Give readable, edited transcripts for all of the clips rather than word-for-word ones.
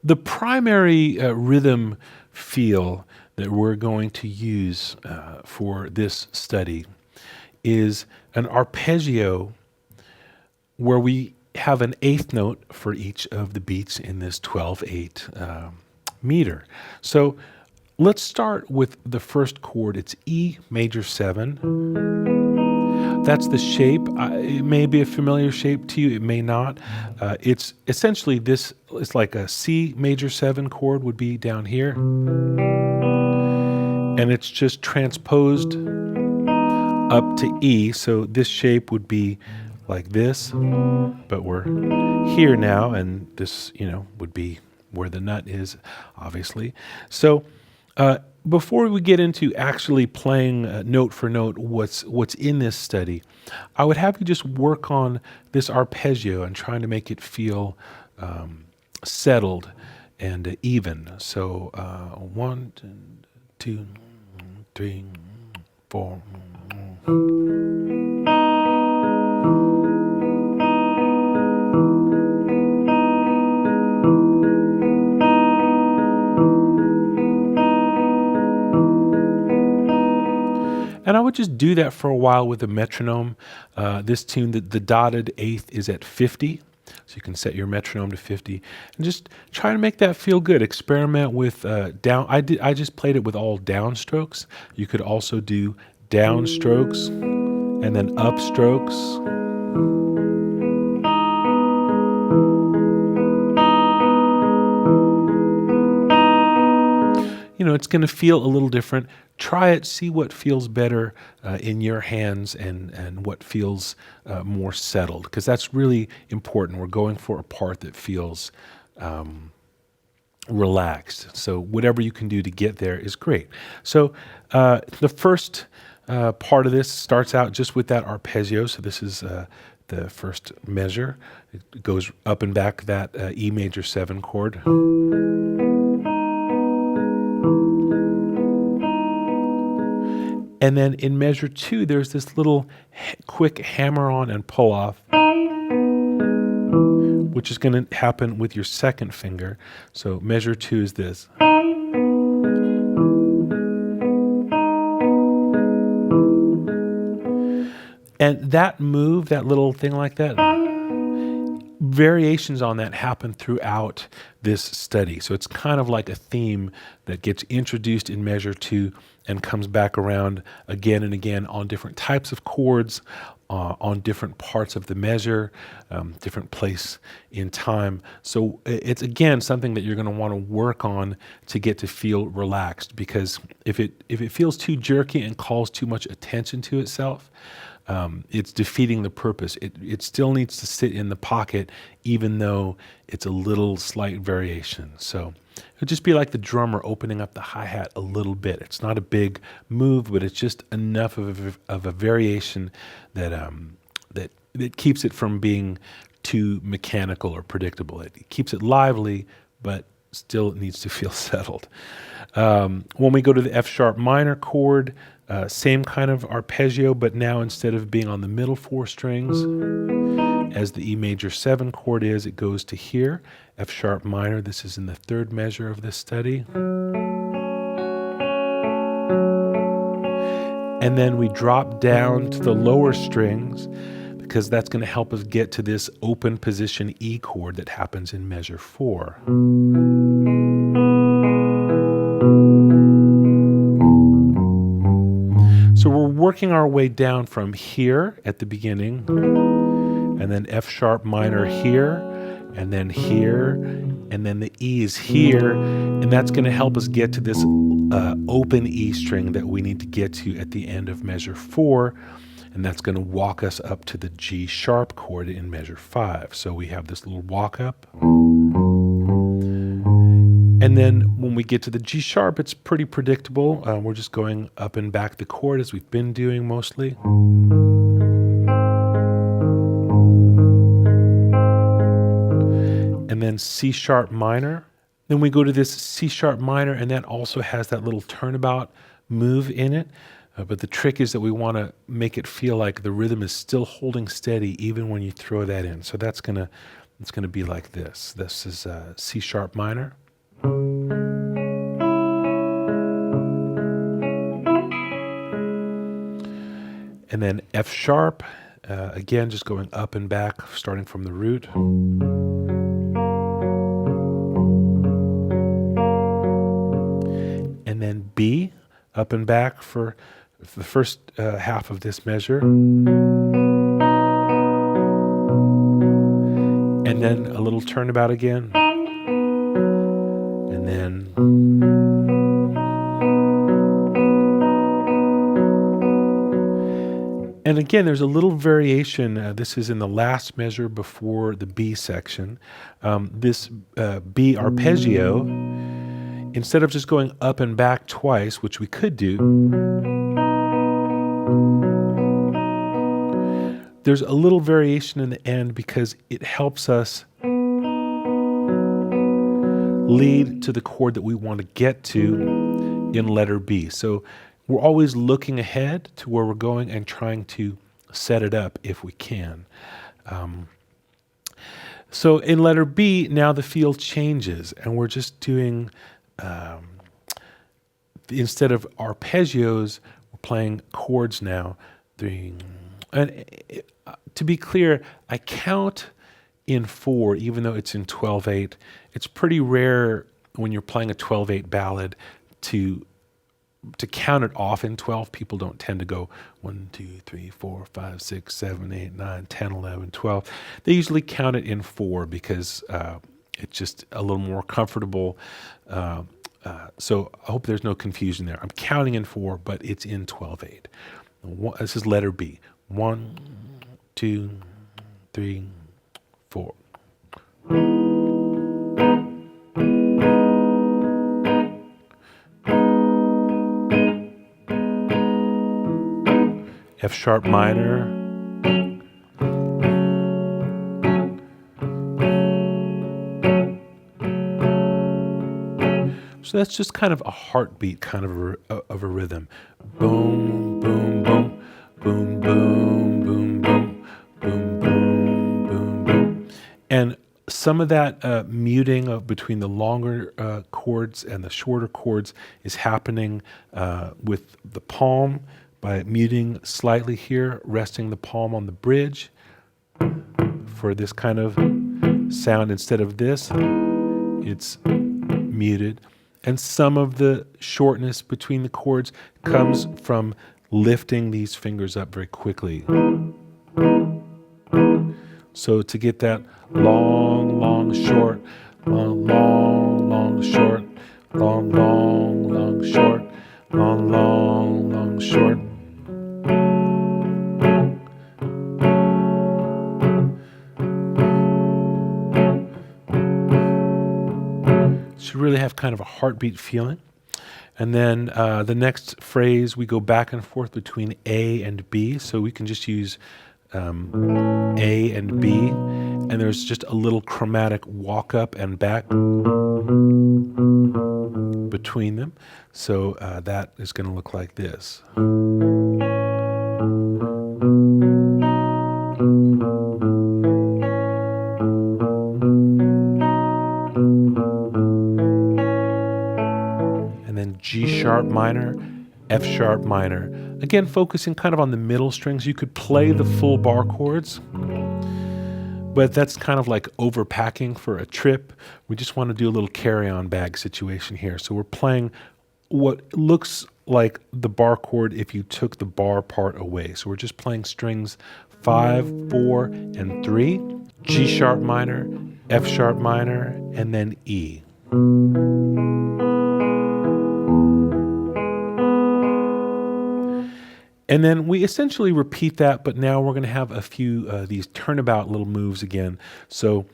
The primary rhythm feel that we're going to use for this study is an arpeggio where we have an eighth note for each of the beats in this 12/8 meter. So let's start with the first chord. It's E major 7. That's the shape. It may be a familiar shape to you. It may not. It's essentially this. It's like a C major 7 chord would be down here, and it's just transposed up to E. So this shape would be like this, but we're here now, and this, would be where the nut is, obviously. So before we get into actually playing note for note what's in this study, I would have you just work on this arpeggio and trying to make it feel settled and even. So 1, 2, 3, 4. And I would just do that for a while with a metronome. This tune, the dotted eighth is at 50. So you can set your metronome to 50 and just try to make that feel good. Experiment with down. I just played it with all downstrokes. You could also do downstrokes and then upstrokes. It's going to feel a little different. Try it, see what feels better in your hands and what feels more settled, because that's really important. We're going for a part that feels relaxed. So whatever you can do to get there is great. So the first part of this starts out just with that arpeggio. So this is the first measure. It goes up and back that E major 7 chord. And then in measure 2, there's this little quick hammer on and pull off, which is going to happen with your second finger. So measure 2 is this. And that move, that little thing like that, variations on that happen throughout this study. So it's kind of like a theme that gets introduced in measure 2 and comes back around again and again on different types of chords, on different parts of the measure, different place in time. So it's, again, something that you're going to want to work on to get to feel relaxed, because if it feels too jerky and calls too much attention to itself, it's defeating the purpose. It still needs to sit in the pocket, even though it's a little slight variation. So it would just be like the drummer opening up the hi-hat a little bit. It's not a big move, but it's just enough of a variation that keeps it from being too mechanical or predictable. It keeps it lively, but still it needs to feel settled. When we go to the F sharp minor chord, same kind of arpeggio, but now instead of being on the middle 4 strings, as the E major 7 chord is, it goes to here, F sharp minor. This is in the 3rd measure of this study. And then we drop down to the lower strings, because that's going to help us get to this open position E chord that happens in measure 4. So we're working our way down from here at the beginning, and then F sharp minor here, and then here, and then the E is here, and that's going to help us get to this open E string that we need to get to at the end of measure 4, and that's going to walk us up to the G sharp chord in measure 5. So we have this little walk up. And then when we get to the G sharp, it's pretty predictable. We're just going up and back the chord as we've been doing mostly. And then C sharp minor. Then we go to this C sharp minor, and that also has that little turnabout move in it. But the trick is that we want to make it feel like the rhythm is still holding steady even when you throw that in. So that's going to It's going to be like this. This is C sharp minor. And then F sharp, again, just going up and back, starting from the root. And then B, up and back for the first half of this measure. And then a little turnabout again. And then. And again, there's a little variation. This is in the last measure before the B section. This B arpeggio, instead of just going up and back twice, which we could do, there's a little variation in the end because it helps us lead to the chord that we want to get to in letter B. So we're always looking ahead to where we're going and trying to set it up if we can. So in letter B, now the feel changes, and we're just doing, instead of arpeggios, we're playing chords now. And to be clear, I count in 4, even though it's in 12/8. It's pretty rare when you're playing a 12/8 ballad to count it off in 12. People don't tend to go 1, 2, 3, 4, 5, 6, 7, 8, 9, 10, 11, 12. They usually count it in 4 because it's just a little more comfortable. So I hope there's no confusion there. I'm counting in 4, but it's in 12/8. This is letter B. 1, 2, 3, 4. F sharp minor. So that's just kind of a heartbeat kind of a rhythm. Boom, boom, boom, boom, boom, boom, boom, boom, boom, boom, boom. And some of that muting between the longer chords and the shorter chords is happening with the palm, by muting slightly here, resting the palm on the bridge for this kind of sound. Instead of this, it's muted. And some of the shortness between the chords comes from lifting these fingers up very quickly. So to get that long, long, short, long, long, long, short, long, long, long, short, long, long, long, short. Should really have kind of a heartbeat feeling. And then the next phrase, we go back and forth between A and B. So we can just use A and B. And there's just a little chromatic walk up and back between them. So that is going to look like this. G sharp minor, F sharp minor. Again, focusing kind of on the middle strings. You could play the full bar chords, but that's kind of like overpacking for a trip. We just want to do a little carry-on bag situation here. So we're playing what looks like the bar chord if you took the bar part away. So we're just playing strings 5, 4, and 3, G sharp minor, F sharp minor, and then E. And then we essentially repeat that, but now we're going to have a few these turnabout little moves again. So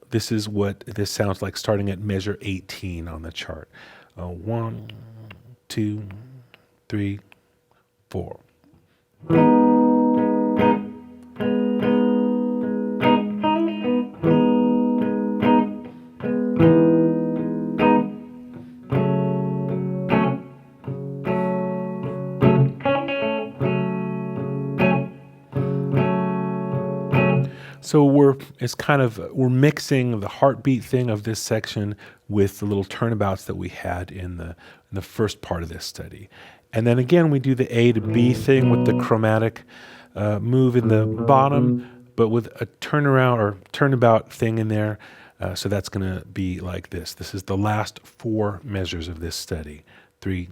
this is what this sounds like starting at measure 18 on the chart. 1, 2, 3, 4. So we're mixing the heartbeat thing of this section with the little turnabouts that we had in the first part of this study. And then again, we do the A to B thing with the chromatic move in the bottom, but with a turnaround or turnabout thing in there. So that's going to be like this. This is the last 4 measures of this study. 3,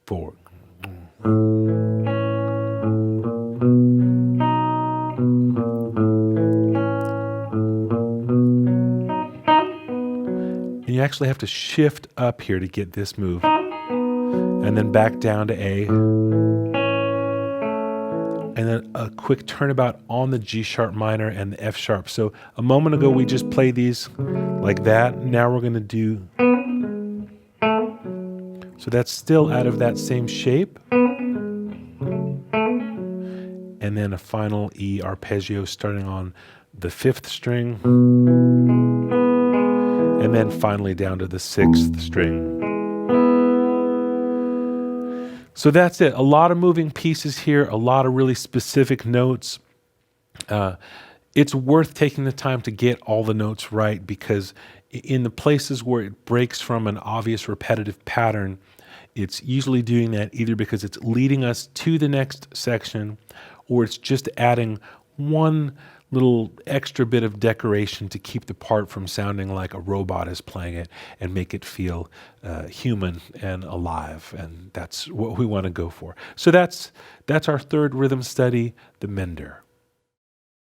4. And you actually have to shift up here to get this move. And then back down to A. And then a quick turnabout on the G sharp minor and the F sharp. So a moment ago we just played these like that. Now we're going to do... So that's still out of that same shape. And then a final E arpeggio starting on the 5th string. And then finally down to the 6th string. So that's it. A lot of moving pieces here, a lot of really specific notes. It's worth taking the time to get all the notes right, because in the places where it breaks from an obvious repetitive pattern, it's usually doing that either because it's leading us to the next section, or it's just adding one little extra bit of decoration to keep the part from sounding like a robot is playing it and make it feel human and alive. And that's what we want to go for. So that's our third rhythm study, the Mender.